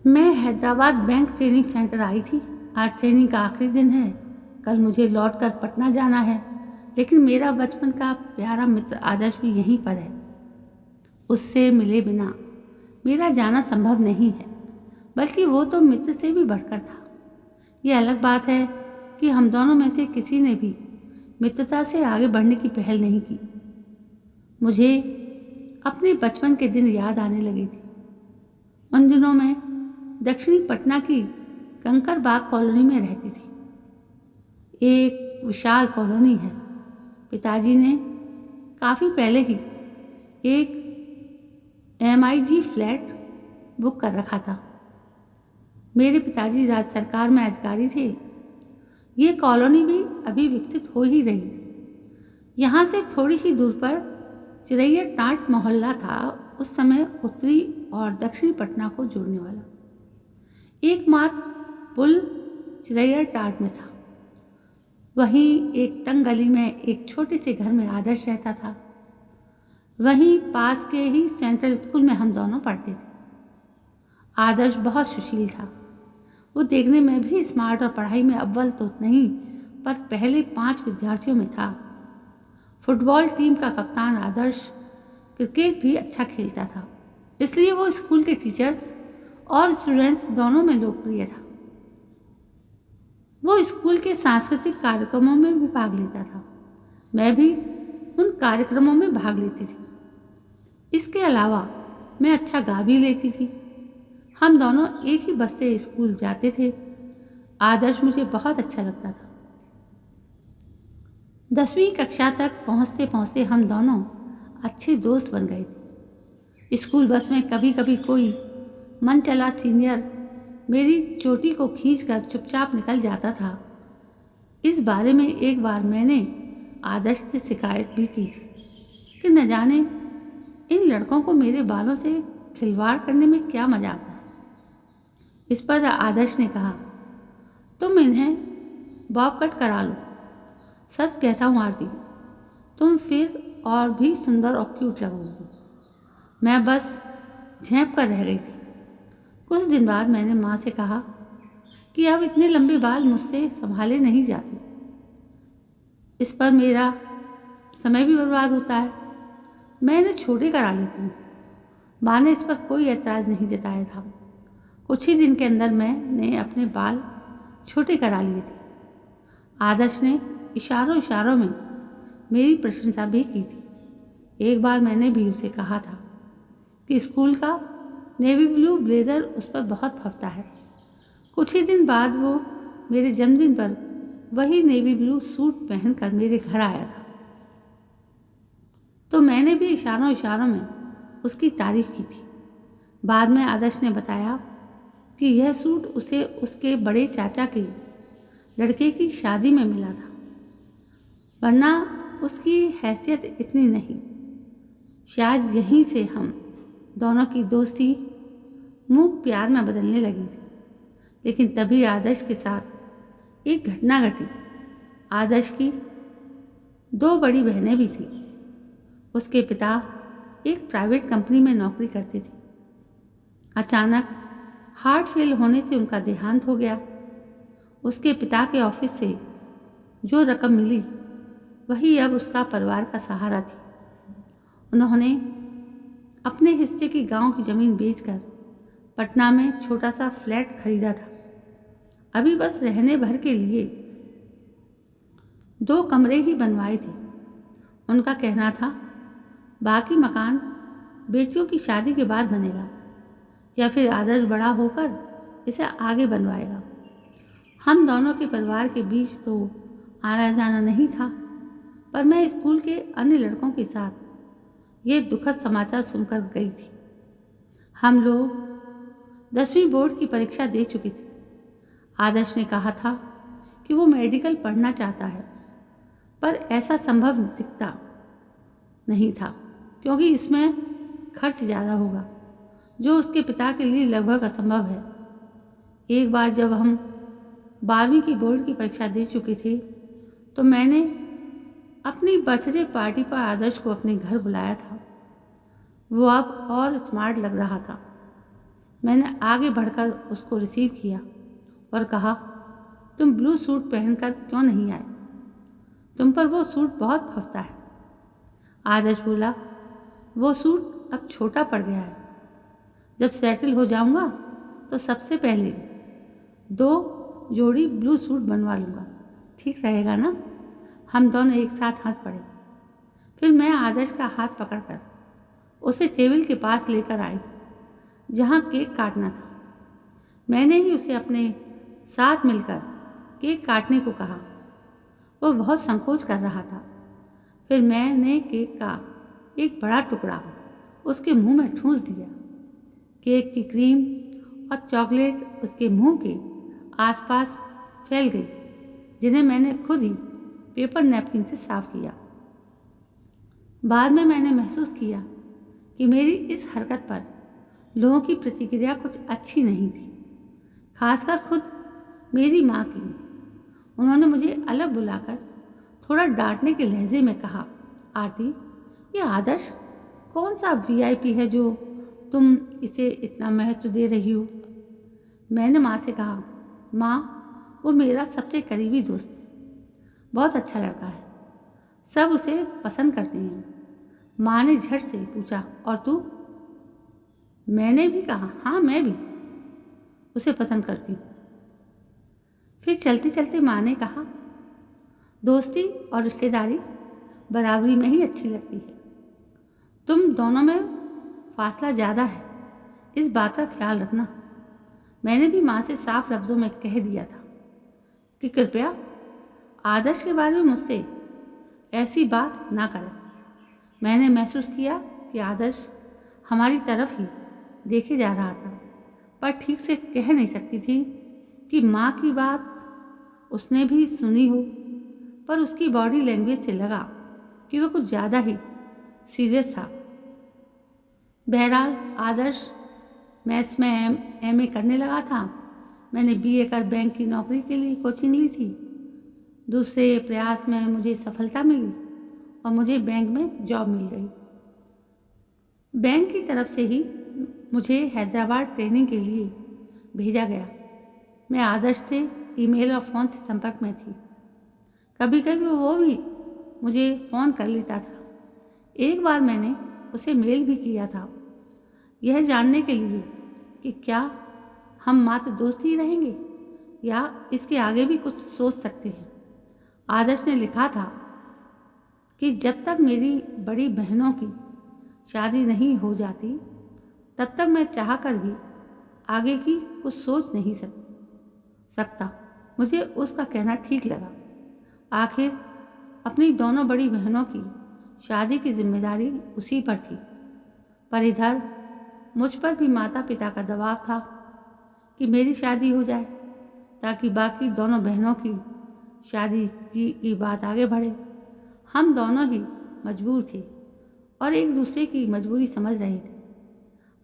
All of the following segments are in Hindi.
मैं हैदराबाद बैंक ट्रेनिंग सेंटर आई थी। आज ट्रेनिंग का आखिरी दिन है। कल मुझे लौटकर पटना जाना है, लेकिन मेरा बचपन का प्यारा मित्र आदर्श भी यहीं पर है। उससे मिले बिना मेरा जाना संभव नहीं है, बल्कि वो तो मित्र से भी बढ़कर था। ये अलग बात है कि हम दोनों में से किसी ने भी मित्रता से आगे बढ़ने की पहल नहीं की। मुझे अपने बचपन के दिन याद आने लगे थे। उन दिनों में दक्षिणी पटना की कंकरबाग कॉलोनी में रहती थी। एक विशाल कॉलोनी है। पिताजी ने काफ़ी पहले ही एक MIG फ्लैट बुक कर रखा था। मेरे पिताजी राज्य सरकार में अधिकारी थे। ये कॉलोनी भी अभी विकसित हो ही रही थी। यहाँ से थोड़ी ही दूर पर चिरैया टाट मोहल्ला था, उस समय उत्तरी और दक्षिणी पटना को जोड़ने वाला। एकमात्र पुल चिरैया टाट में था। वहीं एक तंग गली में एक छोटे से घर में आदर्श रहता था। वहीं पास के ही सेंट्रल स्कूल में हम दोनों पढ़ते थे। आदर्श बहुत सुशील था। वो देखने में भी स्मार्ट और पढ़ाई में अव्वल तो नहीं, पर पहले 5 विद्यार्थियों में था। फुटबॉल टीम का कप्तान आदर्श क्रिकेट भी अच्छा खेलता था, इसलिए वो स्कूल के टीचर्स और स्टूडेंट्स दोनों में लोकप्रिय था। वो स्कूल के सांस्कृतिक कार्यक्रमों में भी भाग लेता था। मैं भी उन कार्यक्रमों में भाग लेती थी। इसके अलावा मैं अच्छा गा भी लेती थी। हम दोनों एक ही बस से स्कूल जाते थे। आदर्श मुझे बहुत अच्छा लगता था। 10वीं कक्षा तक पहुँचते पहुँचते हम दोनों अच्छे दोस्त बन गए थे। स्कूल बस में कभी कभी कोई मन चला सीनियर मेरी चोटी को खींचकर चुपचाप निकल जाता था। इस बारे में एक बार मैंने आदर्श से शिकायत भी की थी कि न जाने इन लड़कों को मेरे बालों से खिलवाड़ करने में क्या मजा आता है। इस पर आदर्श ने कहा, तुम इन्हें बॉब कट करा लो। सच कहता हूँ आरती, तुम फिर और भी सुंदर और क्यूट लगोगी। मैं बस झेंप कर रह गई थी। कुछ दिन बाद मैंने माँ से कहा कि अब इतने लंबे बाल मुझसे संभाले नहीं जाते। इस पर मेरा समय भी बर्बाद होता है। मैं इन्हें छोटे करा लेती हूँ। माँ ने इस पर कोई ऐतराज़ नहीं जताया था। कुछ ही दिन के अंदर मैंने अपने बाल छोटे करा लिए थे। आदर्श ने इशारों इशारों में मेरी प्रशंसा भी की थी। एक बार मैंने भी उसे कहा था कि स्कूल का नेवी ब्लू ब्लेज़र उस पर बहुत फबता है। कुछ ही दिन बाद वो मेरे जन्मदिन पर वही नेवी ब्लू सूट पहनकर मेरे घर आया था, तो मैंने भी इशारों इशारों में उसकी तारीफ की थी। बाद में आदर्श ने बताया कि यह सूट उसे उसके बड़े चाचा के लड़के की शादी में मिला था, वरना उसकी हैसियत इतनी नहीं। शायद यहीं से हम दोनों की दोस्ती मूक प्यार में बदलने लगी थी। लेकिन तभी आदर्श के साथ एक घटना घटी। आदर्श की 2 बड़ी बहनें भी थीं। उसके पिता एक प्राइवेट कंपनी में नौकरी करते थे। अचानक हार्ट फेल होने से उनका देहांत हो गया। उसके पिता के ऑफिस से जो रकम मिली वही अब उसका परिवार का सहारा थी। उन्होंने अपने हिस्से की गांव की ज़मीन बेचकर पटना में छोटा सा फ्लैट खरीदा था। अभी बस रहने भर के लिए 2 कमरे ही बनवाए थे। उनका कहना था बाकी मकान बेटियों की शादी के बाद बनेगा, या फिर आदर्श बड़ा होकर इसे आगे बनवाएगा। हम दोनों के परिवार के बीच तो आना जाना नहीं था, पर मैं स्कूल के अन्य लड़कों के साथ ये दुखद समाचार सुनकर गई थी। हम लोग 10वीं बोर्ड की परीक्षा दे चुके थे। आदर्श ने कहा था कि वो मेडिकल पढ़ना चाहता है, पर ऐसा संभव दिखता नहीं था क्योंकि इसमें खर्च ज़्यादा होगा, जो उसके पिता के लिए लगभग असंभव है। एक बार जब हम 12वीं की बोर्ड की परीक्षा दे चुके थे, तो मैंने अपनी बर्थडे पार्टी पर आदर्श को अपने घर बुलाया था। वो अब और स्मार्ट लग रहा था। मैंने आगे बढ़कर उसको रिसीव किया और कहा, तुम ब्लू सूट पहनकर क्यों नहीं आए? तुम पर वो सूट बहुत फंसता है। आदर्श बोला, वो सूट अब छोटा पड़ गया है। जब सेटल हो जाऊंगा तो सबसे पहले 2 जोड़ी ब्लू सूट बनवा लूँगा। ठीक रहेगा ना? हम दोनों एक साथ हंस पड़े। फिर मैं आदर्श का हाथ पकड़कर उसे टेबल के पास लेकर आई जहाँ केक काटना था। मैंने ही उसे अपने साथ मिलकर केक काटने को कहा। वो बहुत संकोच कर रहा था। फिर मैंने केक का एक बड़ा टुकड़ा उसके मुंह में ठूंस दिया। केक की क्रीम और चॉकलेट उसके मुंह के आसपास फैल गई, जिन्हें मैंने खुद ही पेपर नैपकिन से साफ किया। बाद में मैंने महसूस किया कि मेरी इस हरकत पर लोगों की प्रतिक्रिया कुछ अच्छी नहीं थी, खासकर खुद मेरी माँ की। उन्होंने मुझे अलग बुलाकर थोड़ा डांटने के लहजे में कहा, आरती, ये आदर्श कौन सा वीआईपी है जो तुम इसे इतना महत्व दे रही हो? मैंने माँ से कहा, माँ, वो मेरा सबसे करीबी दोस्त है, बहुत अच्छा लड़का है, सब उसे पसंद करते हैं। माँ ने झट से पूछा, और तू? मैंने भी कहा, हाँ, मैं भी उसे पसंद करती हूँ। फिर चलते चलते माँ ने कहा, दोस्ती और रिश्तेदारी बराबरी में ही अच्छी लगती है। तुम दोनों में फासला ज़्यादा है, इस बात का ख्याल रखना। मैंने भी माँ से साफ लफ्ज़ों में कह दिया था कि कृपया आदर्श के बारे में मुझसे ऐसी बात ना करें। मैंने महसूस किया कि आदर्श हमारी तरफ ही देखे जा रहा था, पर ठीक से कह नहीं सकती थी कि माँ की बात उसने भी सुनी हो, पर उसकी बॉडी लैंग्वेज से लगा कि वह कुछ ज़्यादा ही सीरियस था। बहरहाल आदर्श मैथ्स में एमए करने लगा था। मैंने बीए कर बैंक की नौकरी के लिए कोचिंग ली थी। दूसरे प्रयास में मुझे सफलता मिली और मुझे बैंक में जॉब मिल गई। बैंक की तरफ से ही मुझे हैदराबाद ट्रेनिंग के लिए भेजा गया। मैं आदर्श से ईमेल और फ़ोन से संपर्क में थी। कभी कभी वो भी मुझे फ़ोन कर लेता था। एक बार मैंने उसे मेल भी किया था, यह जानने के लिए कि क्या हम मात्र दोस्त ही रहेंगे या इसके आगे भी कुछ सोच सकते हैं। आदर्श ने लिखा था कि जब तक मेरी बड़ी बहनों की शादी नहीं हो जाती तब तक मैं चाहकर भी आगे की कुछ सोच नहीं सकता। मुझे उसका कहना ठीक लगा। आखिर अपनी दोनों बड़ी बहनों की शादी की जिम्मेदारी उसी पर थी, पर इधर मुझ पर भी माता पिता का दबाव था कि मेरी शादी हो जाए ताकि बाकी दोनों बहनों की शादी की बात आगे बढ़े। हम दोनों ही मजबूर थे और एक दूसरे की मजबूरी समझ रहे थे।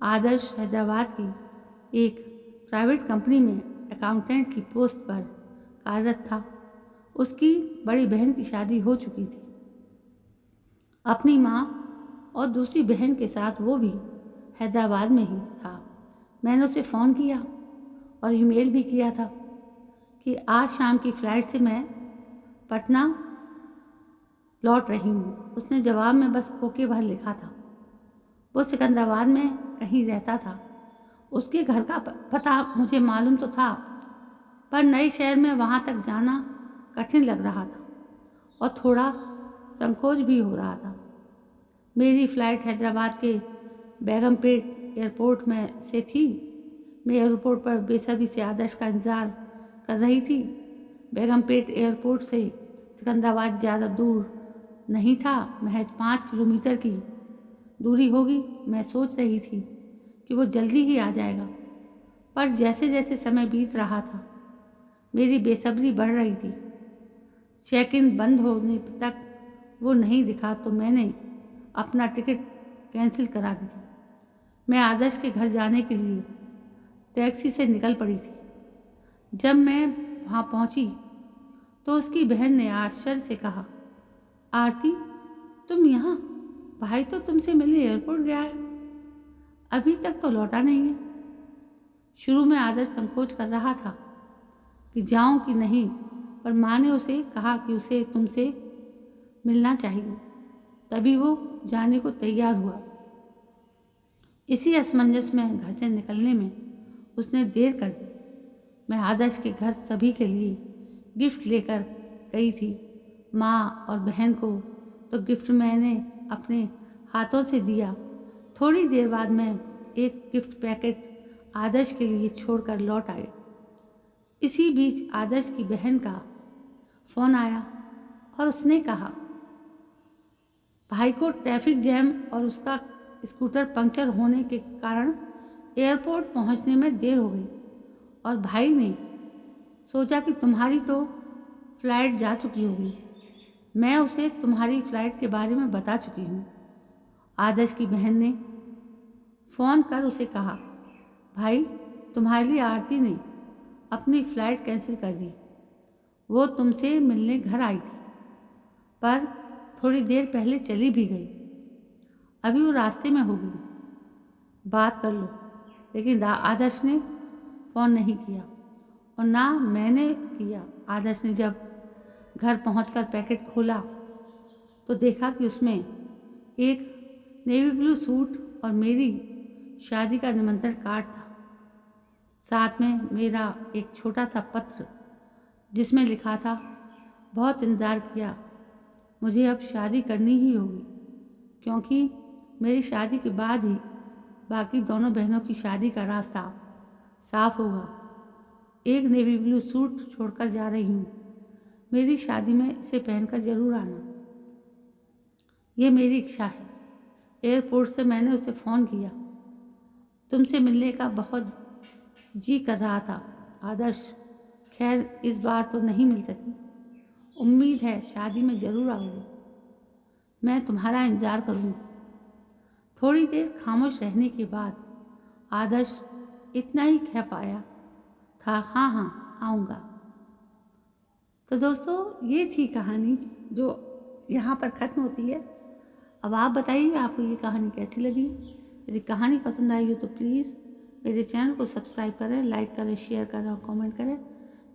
आदर्श हैदराबाद की एक प्राइवेट कंपनी में अकाउंटेंट की पोस्ट पर कार्यरत था। उसकी बड़ी बहन की शादी हो चुकी थी। अपनी माँ और दूसरी बहन के साथ वो भी हैदराबाद में ही था। मैंने उसे फ़ोन किया और ईमेल भी किया था कि आज शाम की फ़्लाइट से मैं पटना लौट रही हूँ। उसने जवाब में बस ओके भर लिखा था। वो सिकंदराबाद में कहीं रहता था। उसके घर का पता मुझे मालूम तो था, पर नए शहर में वहाँ तक जाना कठिन लग रहा था और थोड़ा संकोच भी हो रहा था। मेरी फ़्लाइट हैदराबाद के बेगमपेट एयरपोर्ट में से थी। मैं एयरपोर्ट पर बेसब्री से आदर्श का इंतज़ार कर रही थी। बेगमपेट एयरपोर्ट से सिकंदराबाद ज़्यादा दूर नहीं था, महज 5 किलोमीटर की दूरी होगी। मैं सोच रही थी कि वो जल्दी ही आ जाएगा, पर जैसे जैसे समय बीत रहा था मेरी बेसब्री बढ़ रही थी। चेक इन बंद होने तक वो नहीं दिखा तो मैंने अपना टिकट कैंसिल करा दिया। मैं आदर्श के घर जाने के लिए टैक्सी से निकल पड़ी थी। जब मैं वहाँ पहुँची तो उसकी बहन ने आश्चर्य से कहा, आरती, तुम यहाँ? भाई तो तुमसे मिलने एयरपोर्ट गया है, अभी तक तो लौटा नहीं है। शुरू में आदर्श संकोच कर रहा था कि जाऊं कि नहीं, पर माँ ने उसे कहा कि उसे तुमसे मिलना चाहिए। तभी वो जाने को तैयार हुआ। इसी असमंजस में घर से निकलने में उसने देर कर दी। मैं आदर्श के घर सभी के लिए गिफ्ट लेकर गई थी। माँ और बहन को तो गिफ्ट मैंने अपने हाथों से दिया। थोड़ी देर बाद मैं एक गिफ्ट पैकेट आदर्श के लिए छोड़कर लौट आई। इसी बीच आदर्श की बहन का फ़ोन आया और उसने कहा, भाई को ट्रैफिक जैम और उसका स्कूटर पंक्चर होने के कारण एयरपोर्ट पहुंचने में देर हो गई और भाई ने सोचा कि तुम्हारी तो फ़्लाइट जा चुकी होगी। मैं उसे तुम्हारी फ़्लाइट के बारे में बता चुकी हूँ। आदर्श की बहन ने फ़ोन कर उसे कहा, भाई तुम्हारे लिए आरती ने अपनी फ़्लाइट कैंसिल कर दी। वो तुमसे मिलने घर आई थी, पर थोड़ी देर पहले चली भी गई। अभी वो रास्ते में होगी, बात कर लो। लेकिन आदर्श ने फ़ोन नहीं किया और ना मैंने किया। आदर्श ने जब घर पहुंचकर पैकेट खोला तो देखा कि उसमें एक नेवी ब्लू सूट और मेरी शादी का निमंत्रण कार्ड था। साथ में मेरा एक छोटा सा पत्र जिसमें लिखा था, बहुत इंतज़ार किया, मुझे अब शादी करनी ही होगी, क्योंकि मेरी शादी के बाद ही बाकी दोनों बहनों की शादी का रास्ता साफ होगा। एक नेवी ब्लू सूट छोड़कर जा रही हूँ। मेरी शादी में इसे पहनकर जरूर आना, ये मेरी इच्छा है। एयरपोर्ट से मैंने उसे फ़ोन किया। तुमसे मिलने का बहुत जी कर रहा था आदर्श, खैर इस बार तो नहीं मिल सकी। उम्मीद है शादी में ज़रूर आओगे। मैं तुम्हारा इंतज़ार करूँगी। थोड़ी देर खामोश रहने के बाद आदर्श इतना ही कह पाया था, हाँ हाँ आऊँगा। तो दोस्तों ये थी कहानी जो यहाँ पर ख़त्म होती है। अब आप बताइए आपको ये कहानी कैसी लगी। यदि कहानी पसंद आई हो तो प्लीज़ मेरे चैनल को सब्सक्राइब करें, लाइक करें, शेयर करें और कमेंट करें।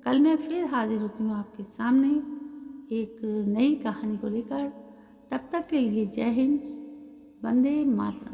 कल मैं फिर हाजिर होती हूँ आपके सामने एक नई कहानी को लेकर। तब तक के लिए जय हिंद, वंदे मातरम।